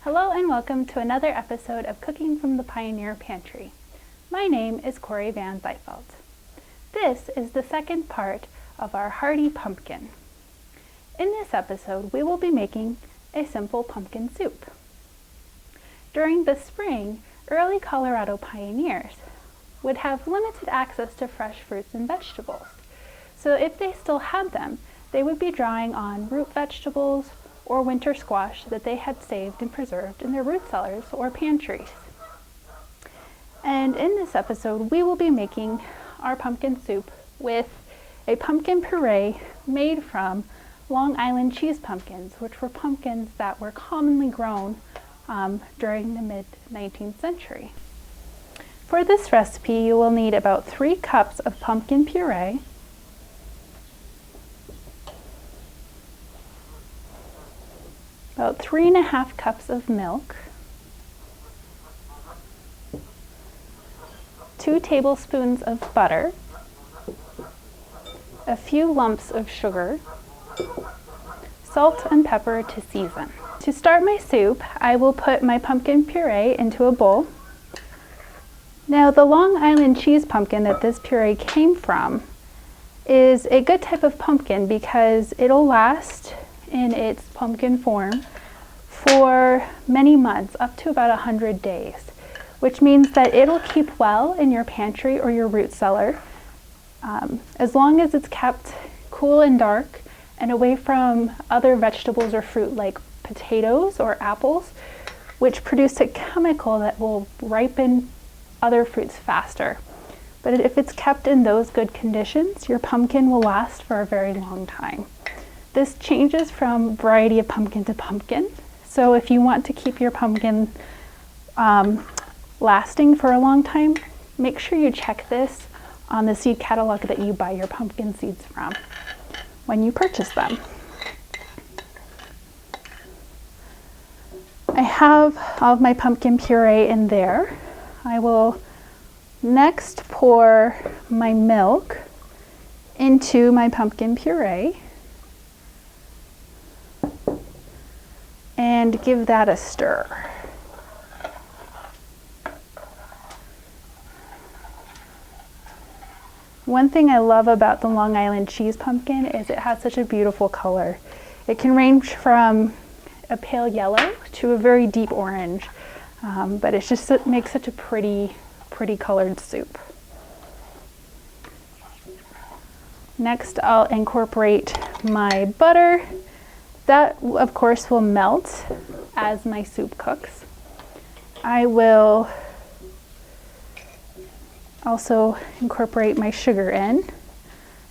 Hello and welcome to another episode of Cooking from the Pioneer Pantry. My name is Cory Van Zytveld. This is the second part of our hearty pumpkin. In this episode, we will be making a simple pumpkin soup. During the spring, early Colorado pioneers would have limited access to fresh fruits and vegetables. So if they still had them, they would be drawing on root vegetables or winter squash that they had saved and preserved in their root cellars or pantries. And in this episode, we will be making our pumpkin soup with a pumpkin puree made from Long Island cheese pumpkins, which were pumpkins that were commonly grown during the mid-19th century. For this recipe, you will need about 3 cups of pumpkin puree, about 3.5 cups of milk, 2 tablespoons of butter, a few lumps of sugar, salt and pepper to season. To start my soup, I will put my pumpkin puree into a bowl. Now, the Long Island cheese pumpkin that this puree came from is a good type of pumpkin because it'll last in its pumpkin form for many months, up to about 100 days, which means that it'll keep well in your pantry or your root cellar as long as it's kept cool and dark and away from other vegetables or fruit like potatoes or apples, which produce a chemical that will ripen other fruits faster. But if it's kept in those good conditions, your pumpkin will last for a very long time. This changes from variety of pumpkin to pumpkin. So if you want to keep your pumpkin lasting for a long time, make sure you check this on the seed catalog that you buy your pumpkin seeds from when you purchase them. I have all of my pumpkin puree in there. I will next pour my milk into my pumpkin puree and give that a stir. One thing I love about the Long Island cheese pumpkin is it has such a beautiful color. It can range from a pale yellow to a very deep orange, but it makes such a pretty colored soup. Next, I'll incorporate my butter. That, of course, will melt as my soup cooks. I will also incorporate my sugar in.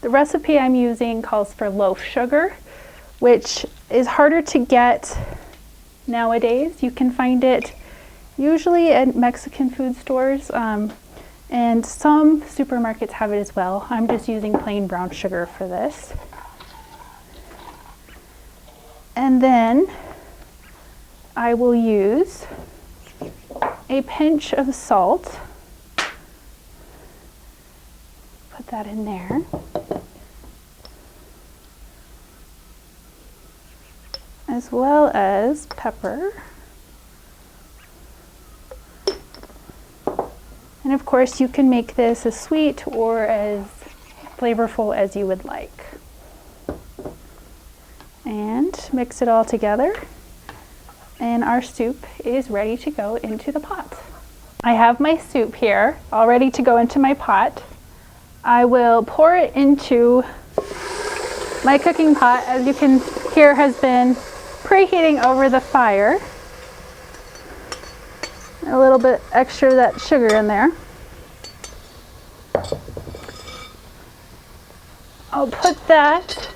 The recipe I'm using calls for loaf sugar, which is harder to get nowadays. You can find it usually at Mexican food stores, and some supermarkets have it as well. I'm just using plain brown sugar for this. And then I will use a pinch of salt. Put that in there. As well as pepper. And of course, you can make this as sweet or as flavorful as you would like. And mix it all together, and our soup is ready to go into the pot. I have my soup here all ready to go into my pot. I will pour it into my cooking pot, as you can hear has been preheating over the fire. A little bit extra of that sugar in there. I'll put that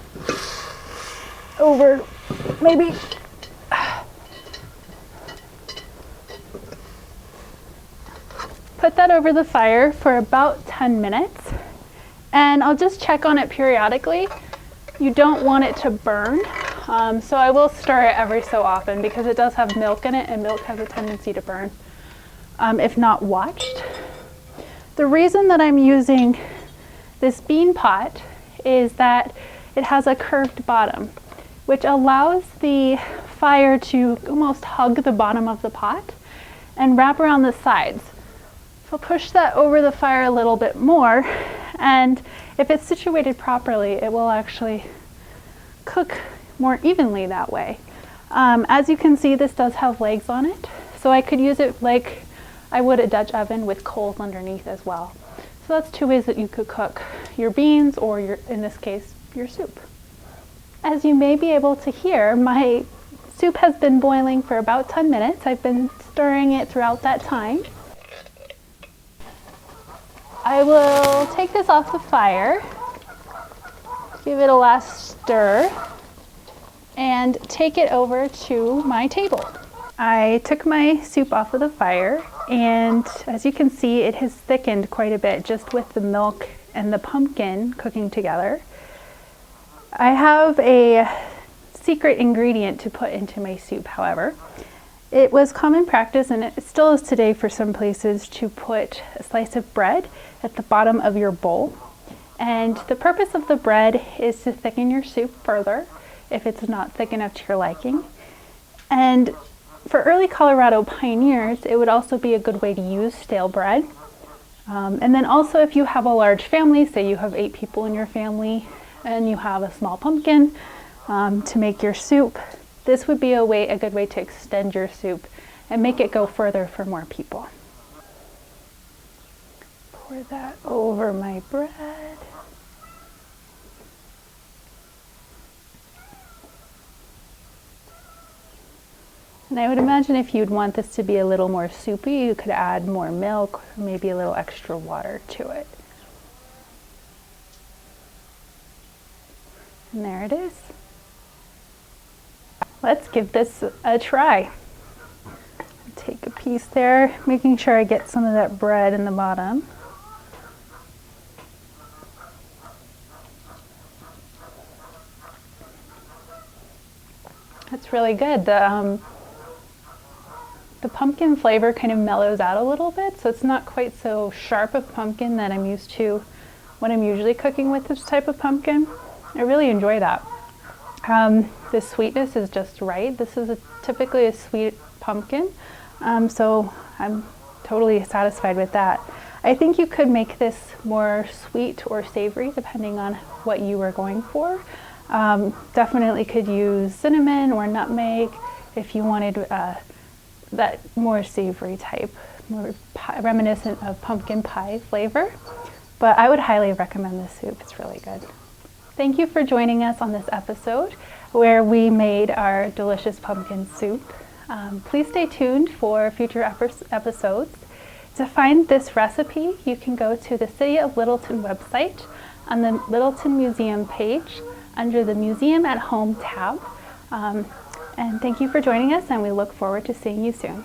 over maybe put that over the fire for about 10 minutes, and I'll just check on it periodically. You don't want it to burn, so I will stir it every so often because it does have milk in it, and milk has a tendency to burn if not watched. The reason that I'm using this bean pot is that it has a curved bottom, which allows the fire to almost hug the bottom of the pot and wrap around the sides. So push that over the fire a little bit more, and if it's situated properly, it will actually cook more evenly that way. As you can see, this does have legs on it, so I could use it like I would a Dutch oven with coals underneath as well. So that's two ways that you could cook your beans, or in this case, your soup. As you may be able to hear, my soup has been boiling for about 10 minutes. I've been stirring it throughout that time. I will take this off the fire, give it a last stir, and take it over to my table. I took my soup off of the fire, and as you can see, it has thickened quite a bit just with the milk and the pumpkin cooking together. I have a secret ingredient to put into my soup, however. It was common practice, and it still is today for some places, to put a slice of bread at the bottom of your bowl. And the purpose of the bread is to thicken your soup further if it's not thick enough to your liking. And for early Colorado pioneers, it would also be a good way to use stale bread. And then also, if you have a large family, say you have 8 people in your family, and you have a small pumpkin to make your soup, this would be a good way to extend your soup and make it go further for more people. Pour that over my bread. And I would imagine if you'd want this to be a little more soupy, you could add more milk, or maybe a little extra water to it. And there it is. Let's give this a try. Take a piece there, making sure I get some of that bread in the bottom. That's really good. The pumpkin flavor kind of mellows out a little bit, so it's not quite so sharp of pumpkin that I'm used to when I'm usually cooking with this type of pumpkin. I really enjoy that. The sweetness is just right. This is typically a sweet pumpkin, so I'm totally satisfied with that. I think you could make this more sweet or savory depending on what you were going for. Definitely could use cinnamon or nutmeg if you wanted that more savory type, more reminiscent of pumpkin pie flavor. But I would highly recommend this soup. It's really good. Thank you for joining us on this episode where we made our delicious pumpkin soup. Please stay tuned for future episodes. To find this recipe, you can go to the City of Littleton website on the Littleton Museum page under the Museum at Home tab. And thank you for joining us, and we look forward to seeing you soon.